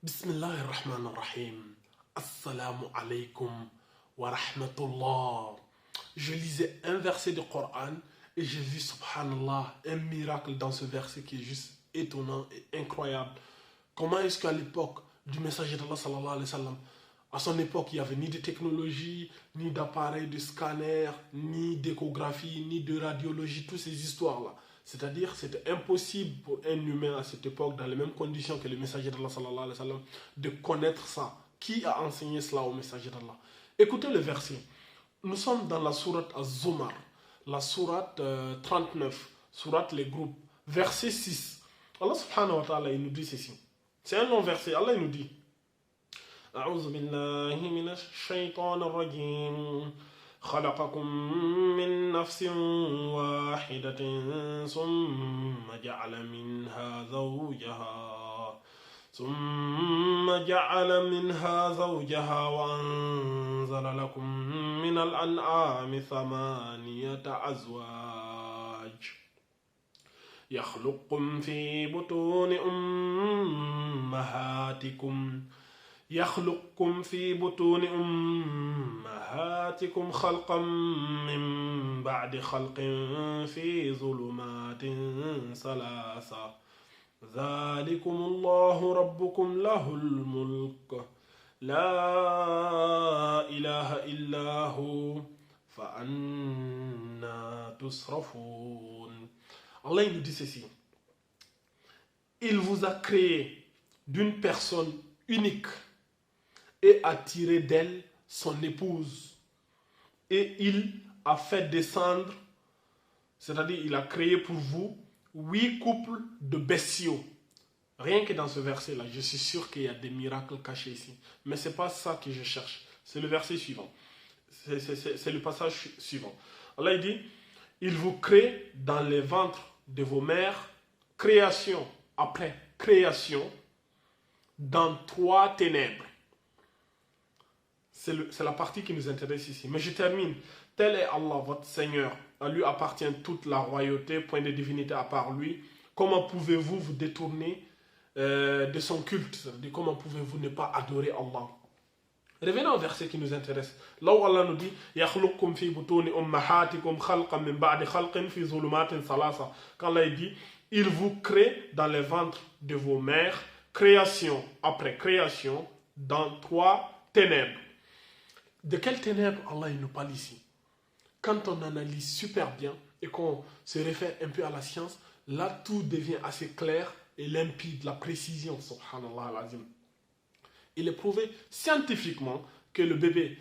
Bismillah ar-Rahman ar-Rahim. Assalamu alaikum wa rahmatullah. Je lisais un verset du Coran et j'ai vu, subhanallah, un miracle dans ce verset qui est juste étonnant et incroyable. Comment est-ce qu'à l'époque du messager d'Allah sallallahu alayhi wa sallam, à son époque, il n'y avait ni de technologie, ni d'appareils de scanner, ni d'échographie, ni de radiologie, toutes ces histoires-là. C'est-à-dire, c'était impossible pour un humain à cette époque, dans les mêmes conditions que le messager d'Allah sallallahu alayhi wa sallam, de connaître ça. Qui a enseigné cela au messager d'Allah? Écoutez le verset. Nous sommes dans la sourate Az-Zumar, la sourate 39, sourate les groupes, verset 6. Allah subhanahu wa ta'ala, il nous dit ceci. C'est un long verset. Allah, il nous dit أعوذ بالله من الشيطان الرجيم خلقكم من نفس واحدة ثم جعل منها زوجها وأنزل لكم من الأنعام ثمانية أزواج يخلقكم في بطون أمهاتكم خلقا من بعد خلق في ظلمات ثلاثة ذلكم الله ربكم له الملك لا إله إلا هو فأنا تصرفون. Allah il nous dit ceci. Il vous a créé d'une personne unique et a tiré d'elle son épouse. Et il a fait descendre, c'est-à-dire il a créé pour vous 8 couples de bestiaux. Rien que dans ce verset-là, je suis sûr qu'il y a des miracles cachés ici. Mais ce n'est pas ça que je cherche. C'est le verset suivant. C'est le passage suivant. Allah il dit, il vous crée dans les ventres de vos mères, création après création, dans 3 ténèbres. C'est la partie qui nous intéresse ici. Mais je termine. Tel est Allah, votre Seigneur. À lui appartient toute la royauté, point de divinité à part lui. Comment pouvez-vous vous détourner de son culte? C'est-à-dire, comment pouvez-vous ne pas adorer Allah? Revenons au verset qui nous intéresse. Là où Allah nous dit يَخْلُقْكُمْ فِي بُطُونِ أُمَّهَاتِكُمْ خَلْقًا مِنْ بَعْدِ خَلْقٍ فِي ظُلُمَاتٍ ثَلَاثَةٍ. Quand Allah dit, il vous crée dans les ventres de vos mères, création après création, dans 3 ténèbres. De quelles ténèbres Allah il nous parle ici? Quand on analyse super bien et qu'on se réfère un peu à la science, là tout devient assez clair et limpide, la précision, subhanallah al-azim. Il est prouvé scientifiquement que le bébé,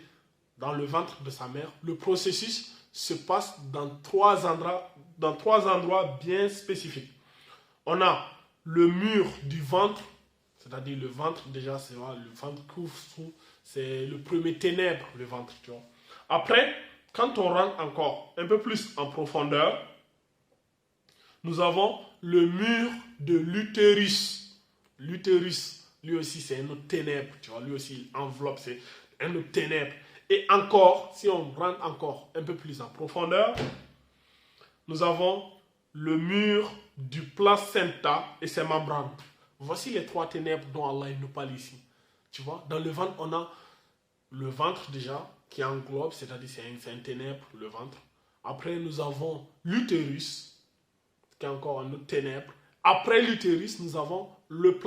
dans le ventre de sa mère, le processus se passe dans 3 endroits bien spécifiques. On a le mur du ventre, c'est-à-dire le ventre déjà, c'est le ventre couvre tout, c'est le premier ténèbre, le ventre, tu vois. Après, quand on rentre encore un peu plus en profondeur, nous avons le mur de l'utérus. L'utérus, lui aussi, c'est un autre ténèbre, tu vois. Lui aussi, il enveloppe, c'est un autre ténèbre. Et encore, si on rentre encore un peu plus en profondeur, nous avons le mur du placenta et ses membranes. Voici les 3 ténèbres dont Allah nous parle ici. Tu vois, dans le ventre, on a le ventre déjà qui englobe, c'est-à-dire c'est un ténèbre, le ventre. Après, nous avons l'utérus, qui est encore un autre ténèbre. Après l'utérus, nous avons le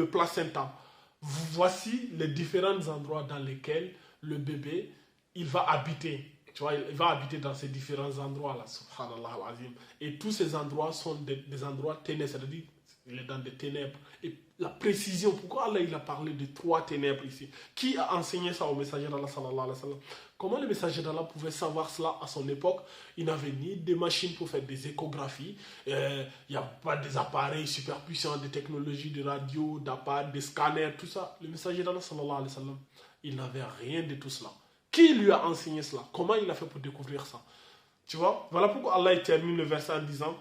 placenta. Voici les différents endroits dans lesquels le bébé, il va habiter. Tu vois, il va habiter dans ces différents endroits-là, subhanallah al-azim. Et tous ces endroits sont des endroits ténèbres, c'est-à-dire il est dans des ténèbres. Et la précision, pourquoi Allah il a parlé de 3 ténèbres ici? Qui a enseigné ça au messager d'Allah sallallahu alayhi wa sallam? Comment le messager d'Allah pouvait savoir cela à son époque? Il n'avait ni des machines pour faire des échographies, il n'y a pas des appareils super puissants, des technologies de radio, d'appareils, des scanners, tout ça. Le messager d'Allah sallallahu alayhi wa sallam, il n'avait rien de tout cela. Qui lui a enseigné cela? Comment il a fait pour découvrir ça? Tu vois, voilà pourquoi Allah il termine le verset en disant,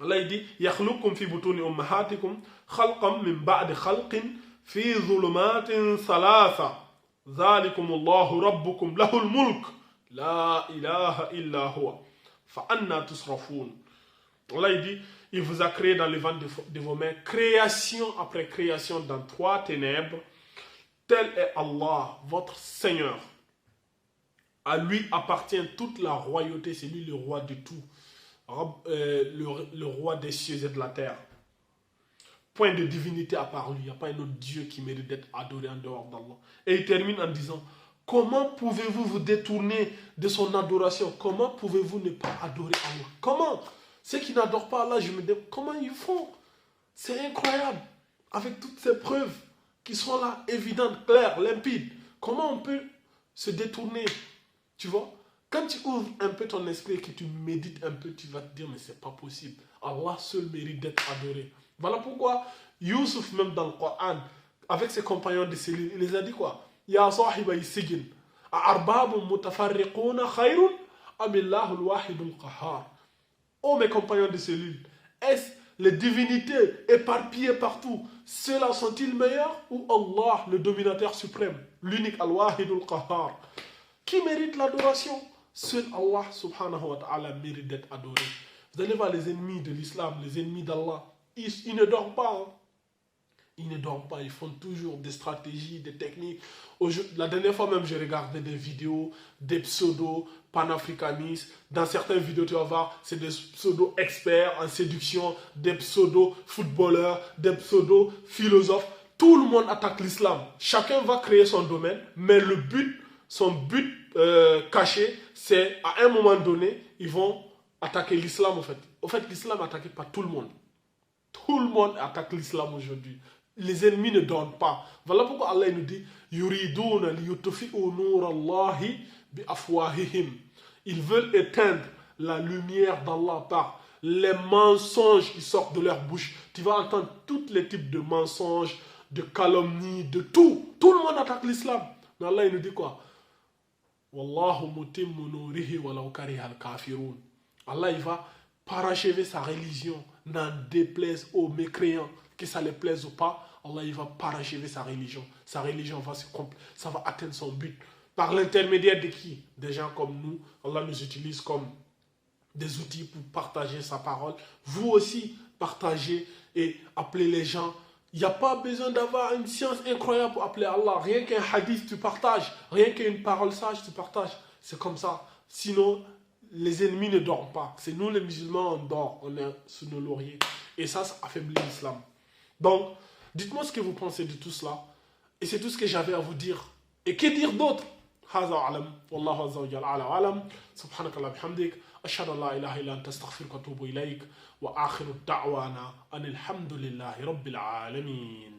Allah il dit يَخْلُقُكُمْ فِي بُطُونِ أُمَّهَاتِكُمْ خَلْقًا مِنْ بَعْدِ خَلْقٍ فِي ظُلُمَاتٍ ثَلَاثَةٍ ذَلِكُمُ اللَّهُ رَبُّكُمْ لَهُ الْمُلْكُ لَا إِلَهَ إِلَّا هُوَ فَأَنَّا تُصْرَفُونَ. Allah il dit, Il vous a créé dans le ventre de vos mains, création après création dans 3 ténèbres. Tel est Allah, votre Seigneur. À lui appartient toute la royauté, c'est lui le roi de tout, le roi des cieux et de la terre. Point de divinité à part lui, il n'y a pas un autre Dieu qui mérite d'être adoré en dehors d'Allah. Et il termine en disant, comment pouvez-vous vous détourner de son adoration? Comment pouvez-vous ne pas adorer Allah? Comment? Ceux qui n'adorent pas Allah, je me dis, comment ils font? C'est incroyable. Avec toutes ces preuves qui sont là, évidentes, claires, limpides. Comment on peut se détourner? Tu vois? Quand tu ouvres un peu ton esprit et que tu médites un peu, tu vas te dire, mais c'est pas possible. Allah seul mérite d'être adoré. Voilà pourquoi Youssouf, même dans le Coran, avec ses compagnons de cellule, il les a dit quoi? Ya sahiba yissigin, a'arbabun mutafarriquna khayrun, amillahu al-wahidul qahhar. Oh mes compagnons de cellule, est-ce les divinités éparpillées partout, ceux-là sont-ils meilleurs ou Allah, le dominateur suprême, l'unique al-wahidul qahhar? Qui mérite l'adoration? Seul Allah subhanahu wa ta'ala mérite d'être adoré. Vous allez voir les ennemis de l'islam, les ennemis d'Allah, ils ne dorment pas. Hein. Ils ne dorment pas, ils font toujours des stratégies, des techniques. La dernière fois même, j'ai regardé des vidéos, des pseudo-panafricanistes. Dans certaines vidéos, tu vas voir, c'est des pseudo-experts en séduction, des pseudo-footballeurs, des pseudo-philosophes. Tout le monde attaque l'islam. Chacun va créer son domaine, mais le but, son but caché, c'est à un moment donné, ils vont attaquer l'islam en fait. En fait, l'islam est attaqué par tout le monde. Tout le monde attaque l'islam aujourd'hui. Les ennemis ne dorment pas. Voilà pourquoi Allah nous dit Yuriduna liyutfi'u nurallahi bi afwahihim. Ils veulent éteindre la lumière d'Allah par les mensonges qui sortent de leur bouche. Tu vas entendre tous les types de mensonges, de calomnies, de tout. Tout le monde attaque l'islam. Mais Allah il nous dit quoi? Wallahu mutimmu nurihi walau karihal kafirun. Allah il va parachever sa religion, n'en déplaise aux mécréants, que ça les plaise ou pas, Allah il va parachever sa religion. Sa religion ça va atteindre son but. Par l'intermédiaire de qui? Des gens comme nous, Allah nous utilise comme des outils pour partager sa parole. Vous aussi, partagez et appelez les gens. Il n'y a pas besoin d'avoir une science incroyable pour appeler Allah. Rien qu'un hadith, tu partages. Rien qu'une parole sage, tu partages. C'est comme ça. Sinon, les ennemis ne dorment pas. C'est nous les musulmans, on dort. On est sous nos lauriers. Et ça affaiblit l'islam. Donc, dites-moi ce que vous pensez de tout cela. Et c'est tout ce que j'avais à vous dire. Et que dire d'autre? هذا أعلم والله عز وجل أعلى وأعلم سبحانك اللهم وبحمدك أشهد أن لا إله إلا أنت أستغفرك وأتوب إليك وآخر دعوانا أن الحمد لله رب العالمين.